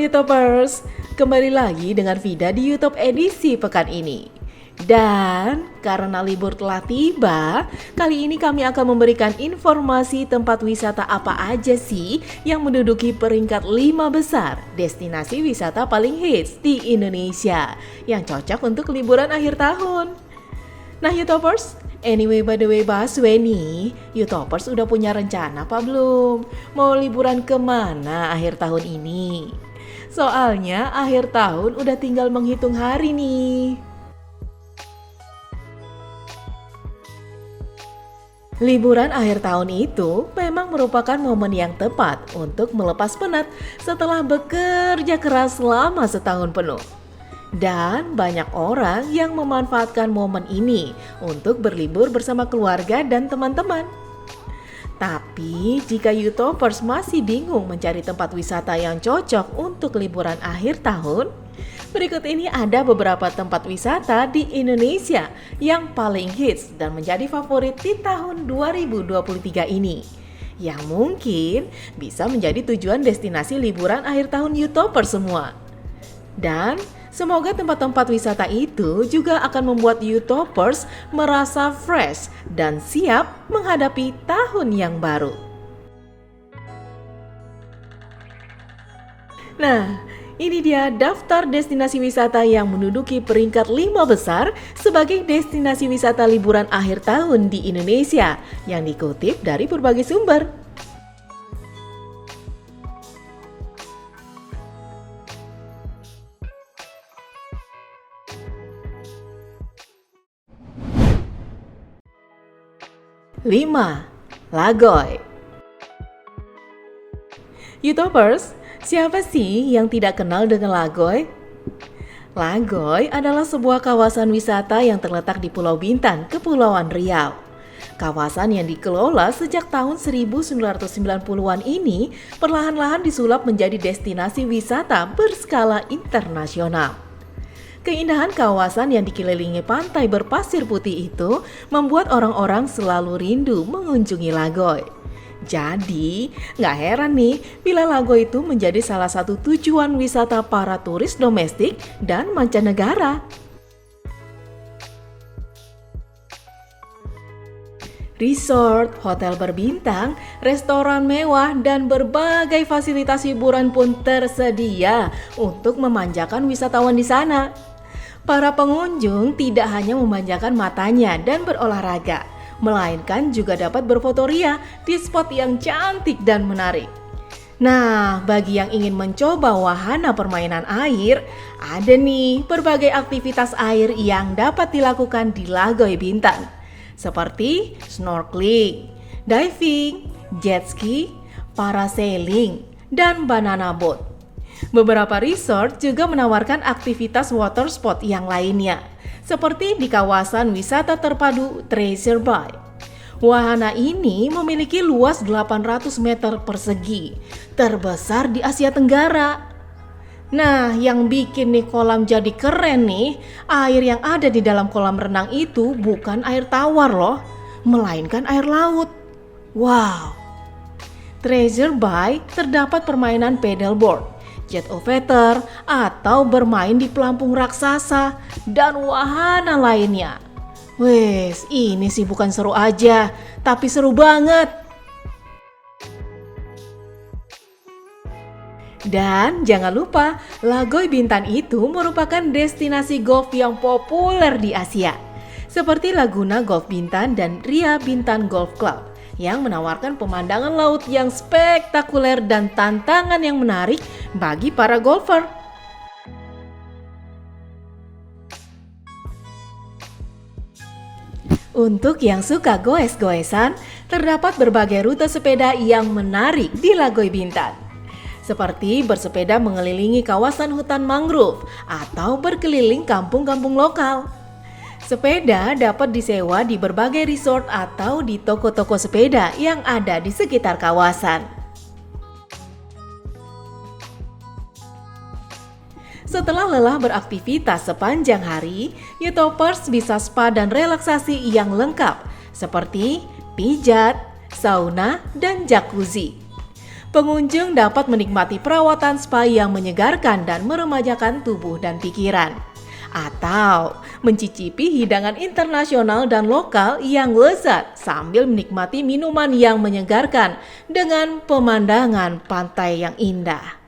YouTubers, kembali lagi dengan Vida di YouTube edisi pekan ini. Dan karena libur telah tiba, kali ini kami akan memberikan informasi tempat wisata apa aja sih yang menduduki peringkat 5 besar destinasi wisata paling hits di Indonesia yang cocok untuk liburan akhir tahun. Nah YouTubers, anyway by the way Baswe nih, YouTubers udah punya rencana apa belum? Mau liburan kemana akhir tahun ini? Soalnya akhir tahun udah tinggal menghitung hari nih. Liburan akhir tahun itu memang merupakan momen yang tepat untuk melepas penat setelah bekerja keras selama setahun penuh. Dan banyak orang yang memanfaatkan momen ini untuk berlibur bersama keluarga dan teman-teman. Tapi jika YouTubers masih bingung mencari tempat wisata yang cocok untuk liburan akhir tahun, berikut ini ada beberapa tempat wisata di Indonesia yang paling hits dan menjadi favorit di tahun 2023 ini, yang mungkin bisa menjadi tujuan destinasi liburan akhir tahun YouTubers semua. Dan semoga tempat-tempat wisata itu juga akan membuat YouTubers merasa fresh dan siap menghadapi tahun yang baru. Nah, ini dia daftar destinasi wisata yang menduduki peringkat 5 besar sebagai destinasi wisata liburan akhir tahun di Indonesia yang dikutip dari berbagai sumber. 5. Lagoy. YouTubers, siapa sih yang tidak kenal dengan Lagoy? Lagoy adalah sebuah kawasan wisata yang terletak di Pulau Bintan, Kepulauan Riau. Kawasan yang dikelola sejak tahun 1990-an ini perlahan-lahan disulap menjadi destinasi wisata berskala internasional. Keindahan kawasan yang dikelilingi pantai berpasir putih itu membuat orang-orang selalu rindu mengunjungi Lagoy. Jadi, nggak heran nih bila Lagoy itu menjadi salah satu tujuan wisata para turis domestik dan mancanegara. Resort, hotel berbintang, restoran mewah, dan berbagai fasilitas hiburan pun tersedia untuk memanjakan wisatawan di sana. Para pengunjung tidak hanya memanjakan matanya dan berolahraga, melainkan juga dapat berfotoria di spot yang cantik dan menarik. Nah, bagi yang ingin mencoba wahana permainan air, ada nih berbagai aktivitas air yang dapat dilakukan di Lagoy Bintan, seperti snorkeling, diving, jet ski, parasailing, dan banana boat. Beberapa resort juga menawarkan aktivitas water sport yang lainnya, seperti di kawasan wisata terpadu Treasure Bay. Wahana ini memiliki luas 800 meter persegi, terbesar di Asia Tenggara. Nah, yang bikin nih kolam jadi keren nih, air yang ada di dalam kolam renang itu bukan air tawar loh, melainkan air laut. Wow! Treasure Bay terdapat permainan paddleboard, jet elevator, atau bermain di pelampung raksasa, dan wahana lainnya. Wes, ini sih bukan seru aja, tapi seru banget. Dan jangan lupa, Lagoy Bintan itu merupakan destinasi golf yang populer di Asia, seperti Laguna Golf Bintan dan Ria Bintan Golf Club, yang menawarkan pemandangan laut yang spektakuler dan tantangan yang menarik bagi para golfer. Untuk yang suka goes-goesan, terdapat berbagai rute sepeda yang menarik di Lagoy Bintan, seperti bersepeda mengelilingi kawasan hutan mangrove atau berkeliling kampung-kampung lokal. Sepeda dapat disewa di berbagai resort atau di toko-toko sepeda yang ada di sekitar kawasan. Setelah lelah beraktivitas sepanjang hari, YouTubers bisa spa dan relaksasi yang lengkap seperti pijat, sauna, dan jacuzzi. Pengunjung dapat menikmati perawatan spa yang menyegarkan dan meremajakan tubuh dan pikiran. Atau mencicipi hidangan internasional dan lokal yang lezat sambil menikmati minuman yang menyegarkan dengan pemandangan pantai yang indah.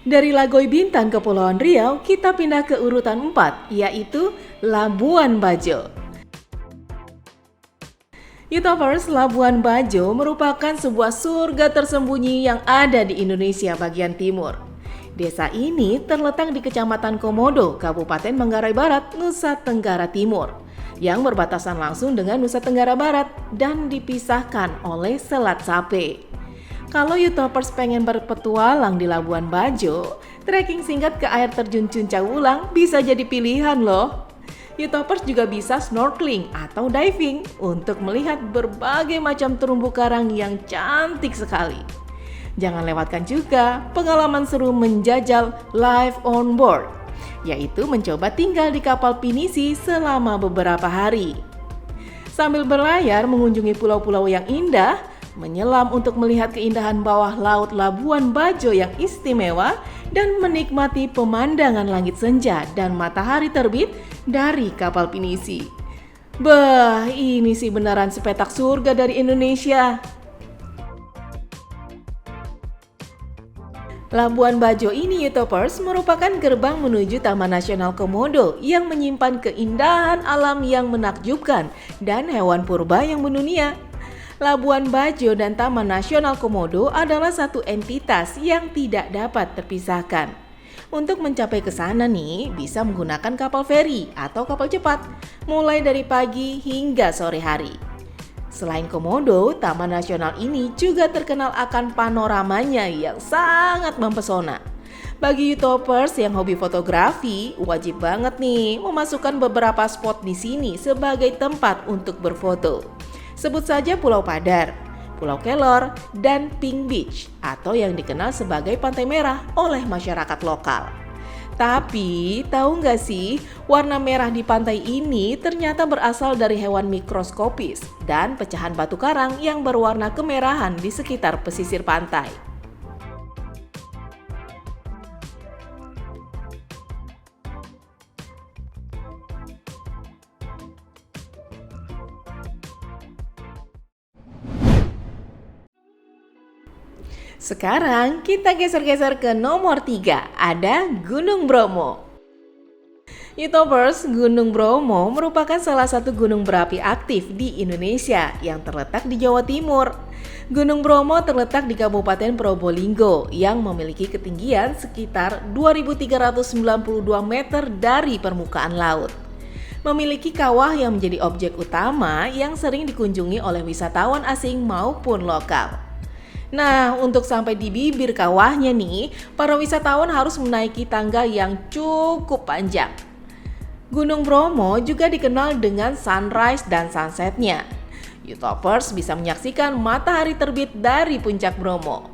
Dari Lagoy Bintang Kepulauan Riau, kita pindah ke urutan 4, yaitu Labuan Bajo. Youtubers, Labuan Bajo merupakan sebuah surga tersembunyi yang ada di Indonesia bagian timur. Desa ini terletak di Kecamatan Komodo, Kabupaten Manggarai Barat, Nusa Tenggara Timur, yang berbatasan langsung dengan Nusa Tenggara Barat dan dipisahkan oleh Selat Sape. Kalau Youtubers pengen berpetualang di Labuan Bajo, trekking singkat ke air terjun Cuncang Wulang bisa jadi pilihan loh. Youtubers juga bisa snorkeling atau diving untuk melihat berbagai macam terumbu karang yang cantik sekali. Jangan lewatkan juga pengalaman seru menjajal live on board, yaitu mencoba tinggal di kapal pinisi selama beberapa hari. Sambil berlayar mengunjungi pulau-pulau yang indah, menyelam untuk melihat keindahan bawah laut Labuan Bajo yang istimewa, dan menikmati pemandangan langit senja dan matahari terbit dari kapal pinisi. Bah, ini sih beneran sepetak surga dari Indonesia. Labuan Bajo ini, Youtubers, merupakan gerbang menuju Taman Nasional Komodo yang menyimpan keindahan alam yang menakjubkan dan hewan purba yang mendunia. Labuan Bajo dan Taman Nasional Komodo adalah satu entitas yang tidak dapat terpisahkan. Untuk mencapai ke sana nih, bisa menggunakan kapal feri atau kapal cepat, mulai dari pagi hingga sore hari. Selain Komodo, Taman Nasional ini juga terkenal akan panoramanya yang sangat mempesona. Bagi Youtubers yang hobi fotografi, wajib banget nih memasukkan beberapa spot di sini sebagai tempat untuk berfoto. Sebut saja Pulau Padar, Pulau Kelor, dan Pink Beach atau yang dikenal sebagai Pantai Merah oleh masyarakat lokal. Tapi tahu nggak sih, warna merah di pantai ini ternyata berasal dari hewan mikroskopis dan pecahan batu karang yang berwarna kemerahan di sekitar pesisir pantai. Sekarang kita geser-geser ke nomor 3, ada Gunung Bromo. Youtubers, Gunung Bromo merupakan salah satu gunung berapi aktif di Indonesia yang terletak di Jawa Timur. Gunung Bromo terletak di Kabupaten Probolinggo yang memiliki ketinggian sekitar 2.392 meter dari permukaan laut. Memiliki kawah yang menjadi objek utama yang sering dikunjungi oleh wisatawan asing maupun lokal. Nah, untuk sampai di bibir kawahnya nih, para wisatawan harus menaiki tangga yang cukup panjang. Gunung Bromo juga dikenal dengan sunrise dan sunsetnya. Youtubers bisa menyaksikan matahari terbit dari puncak Bromo.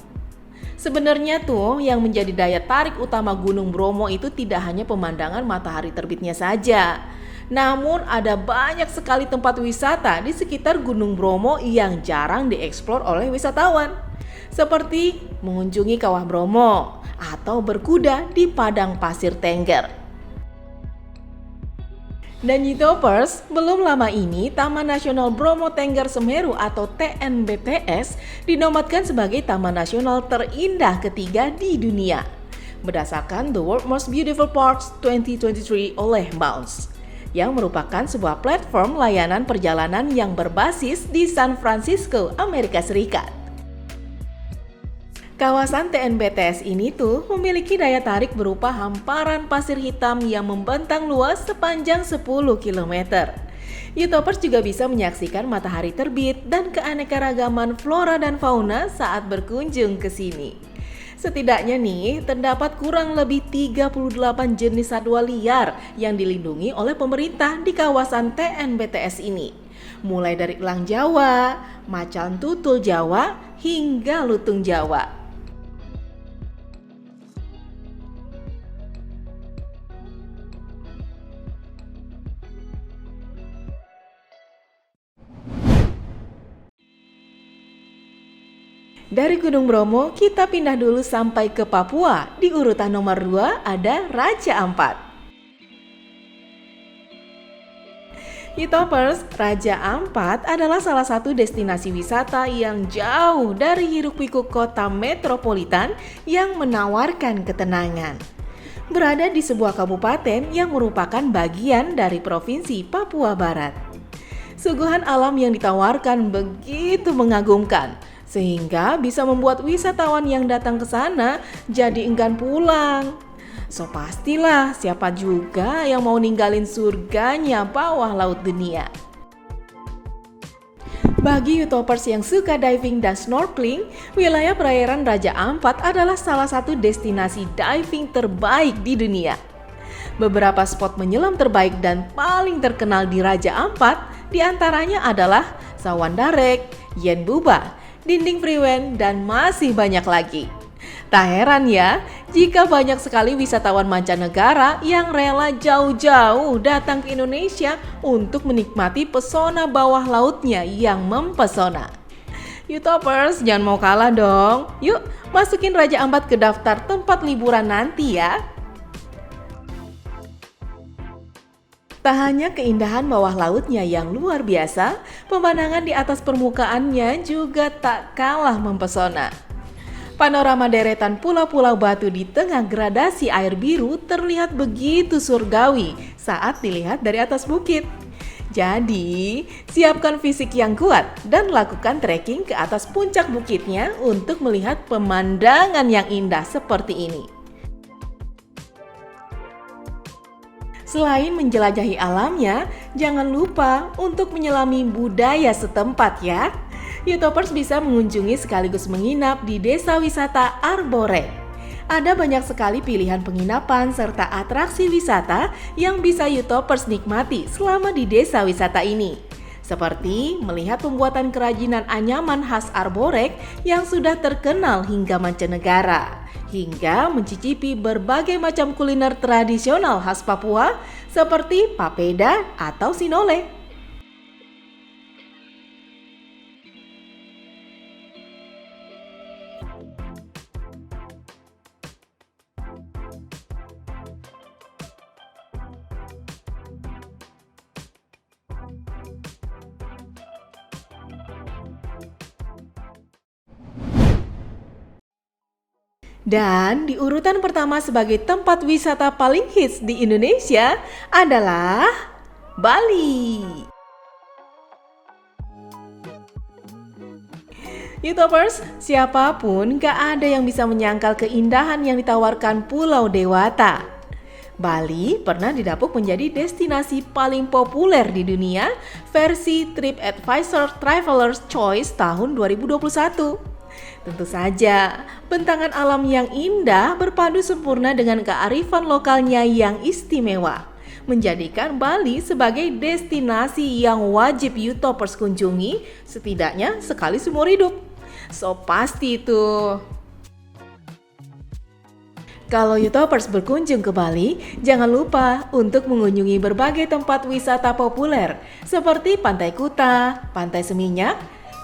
Sebenarnya tuh yang menjadi daya tarik utama Gunung Bromo itu tidak hanya pemandangan matahari terbitnya saja. Namun ada banyak sekali tempat wisata di sekitar Gunung Bromo yang jarang dieksplor oleh wisatawan. Seperti mengunjungi Kawah Bromo atau berkuda di padang pasir Tengger. Dan Youtubers, belum lama ini Taman Nasional Bromo Tengger Semeru atau TNBTS dinobatkan sebagai Taman Nasional terindah ketiga di dunia berdasarkan The World Most Beautiful Parks 2023 oleh Bounce, yang merupakan sebuah platform layanan perjalanan yang berbasis di San Francisco, Amerika Serikat. Kawasan TNBTS ini tuh memiliki daya tarik berupa hamparan pasir hitam yang membentang luas sepanjang 10 km. Youtubers juga bisa menyaksikan matahari terbit dan keanekaragaman flora dan fauna saat berkunjung ke sini. Setidaknya nih, terdapat kurang lebih 38 jenis satwa liar yang dilindungi oleh pemerintah di kawasan TNBTS ini. Mulai dari elang Jawa, macan tutul Jawa, hingga lutung Jawa. Dari Gunung Bromo, kita pindah dulu sampai ke Papua. Di urutan nomor 2 ada Raja Ampat. Youtubers, Raja Ampat adalah salah satu destinasi wisata yang jauh dari hiruk-pikuk kota metropolitan yang menawarkan ketenangan. Berada di sebuah kabupaten yang merupakan bagian dari Provinsi Papua Barat. Suguhan alam yang ditawarkan begitu mengagumkan, sehingga bisa membuat wisatawan yang datang ke sana jadi enggan pulang. So pastilah siapa juga yang mau ninggalin surganya bawah laut dunia. Bagi Youtubers yang suka diving dan snorkeling, wilayah perairan Raja Ampat adalah salah satu destinasi diving terbaik di dunia. Beberapa spot menyelam terbaik dan paling terkenal di Raja Ampat diantaranya adalah Sawandarek, Yen Buba, Dinding Priwen, dan masih banyak lagi. Tak heran ya, jika banyak sekali wisatawan mancanegara yang rela jauh-jauh datang ke Indonesia untuk menikmati pesona bawah lautnya yang mempesona. Youtubers, jangan mau kalah dong. Yuk, masukin Raja Ampat ke daftar tempat liburan nanti ya. Tak hanya keindahan bawah lautnya yang luar biasa, pemandangan di atas permukaannya juga tak kalah mempesona. Panorama deretan pulau-pulau batu di tengah gradasi air biru terlihat begitu surgawi saat dilihat dari atas bukit. Jadi, siapkan fisik yang kuat dan lakukan trekking ke atas puncak bukitnya untuk melihat pemandangan yang indah seperti ini. Selain menjelajahi alamnya, jangan lupa untuk menyelami budaya setempat ya. Youtubers bisa mengunjungi sekaligus menginap di Desa Wisata Arborek. Ada banyak sekali pilihan penginapan serta atraksi wisata yang bisa Youtubers nikmati selama di desa wisata ini. Seperti melihat pembuatan kerajinan anyaman khas Arborek yang sudah terkenal hingga mancanegara. Hingga mencicipi berbagai macam kuliner tradisional khas Papua seperti papeda atau sinole. Dan di urutan pertama sebagai tempat wisata paling hits di Indonesia adalah Bali. Youtubers, siapapun gak ada yang bisa menyangkal keindahan yang ditawarkan Pulau Dewata. Bali pernah didapuk menjadi destinasi paling populer di dunia versi TripAdvisor Traveler's Choice tahun 2021. Tentu saja, bentangan alam yang indah berpadu sempurna dengan kearifan lokalnya yang istimewa, menjadikan Bali sebagai destinasi yang wajib Youtubers kunjungi setidaknya sekali seumur hidup. So pasti itu. Kalau Youtubers berkunjung ke Bali, jangan lupa untuk mengunjungi berbagai tempat wisata populer seperti Pantai Kuta, Pantai Seminyak,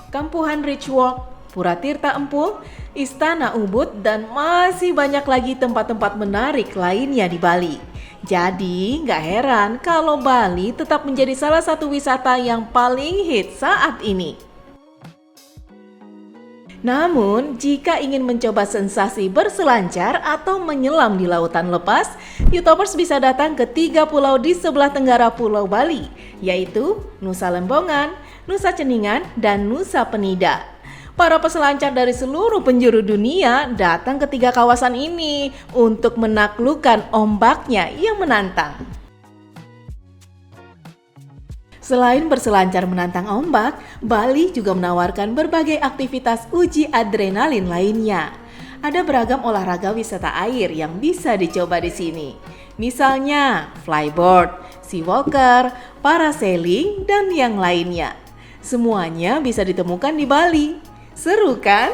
Kampuhan Rich Walk, Pura Tirta Empul, Istana Ubud, dan masih banyak lagi tempat-tempat menarik lainnya di Bali. Jadi gak heran kalau Bali tetap menjadi salah satu wisata yang paling hits saat ini. Namun, jika ingin mencoba sensasi berselancar atau menyelam di lautan lepas, Youtubers bisa datang ke 3 pulau di sebelah tenggara Pulau Bali, yaitu Nusa Lembongan, Nusa Ceningan, dan Nusa Penida. Para peselancar dari seluruh penjuru dunia datang ke 3 kawasan ini untuk menaklukkan ombaknya yang menantang. Selain berselancar menantang ombak, Bali juga menawarkan berbagai aktivitas uji adrenalin lainnya. Ada beragam olahraga wisata air yang bisa dicoba di sini. Misalnya flyboard, seawalker, parasailing, dan yang lainnya. Semuanya bisa ditemukan di Bali. Seru kan?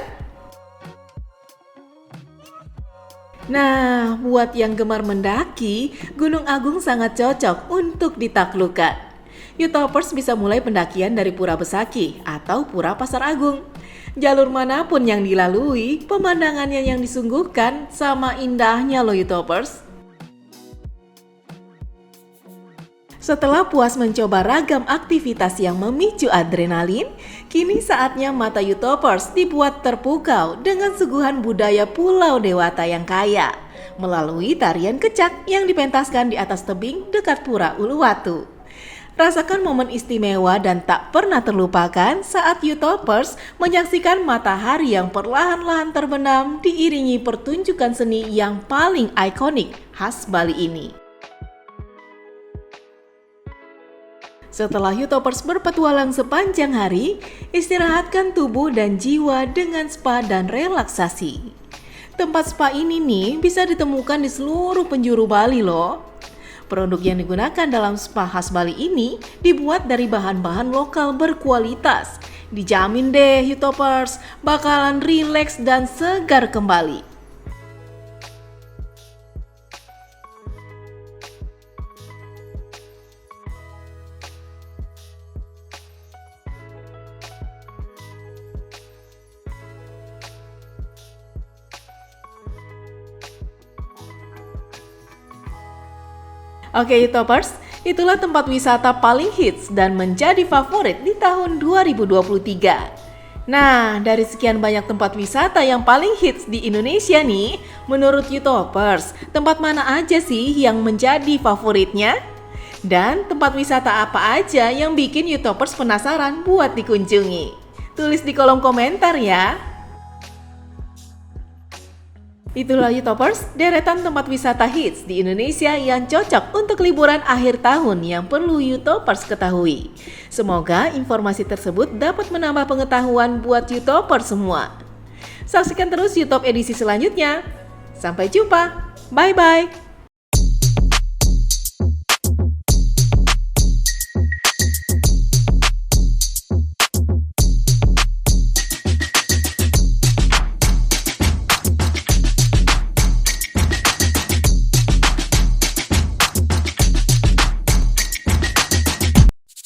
Nah, buat yang gemar mendaki, Gunung Agung sangat cocok untuk ditaklukkan. Youtubers bisa mulai pendakian dari Pura Besaki atau Pura Pasar Agung. Jalur manapun yang dilalui, pemandangannya yang disungguhkan sama indahnya loh YouTubers. Setelah puas mencoba ragam aktivitas yang memicu adrenalin, kini saatnya mata YouTubers dibuat terpukau dengan suguhan budaya Pulau Dewata yang kaya, melalui tarian kecak yang dipentaskan di atas tebing dekat Pura Uluwatu. Rasakan momen istimewa dan tak pernah terlupakan saat YouTubers menyaksikan matahari yang perlahan-lahan terbenam diiringi pertunjukan seni yang paling ikonik khas Bali ini. Setelah YouTubers berpetualang sepanjang hari, istirahatkan tubuh dan jiwa dengan spa dan relaksasi. Tempat spa ini nih bisa ditemukan di seluruh penjuru Bali loh. Produk yang digunakan dalam spa khas Bali ini dibuat dari bahan-bahan lokal berkualitas. Dijamin deh YouTubers bakalan rileks dan segar kembali. Oke YouTubers, itulah tempat wisata paling hits dan menjadi favorit di tahun 2023. Nah, dari sekian banyak tempat wisata yang paling hits di Indonesia nih, menurut YouTubers, tempat mana aja sih yang menjadi favoritnya? Dan tempat wisata apa aja yang bikin YouTubers penasaran buat dikunjungi? Tulis di kolom komentar ya. Itulah YouTubers, deretan tempat wisata hits di Indonesia yang cocok untuk liburan akhir tahun yang perlu YouTubers ketahui. Semoga informasi tersebut dapat menambah pengetahuan buat YouTubers semua. Saksikan terus YouTube edisi selanjutnya. Sampai jumpa, bye-bye.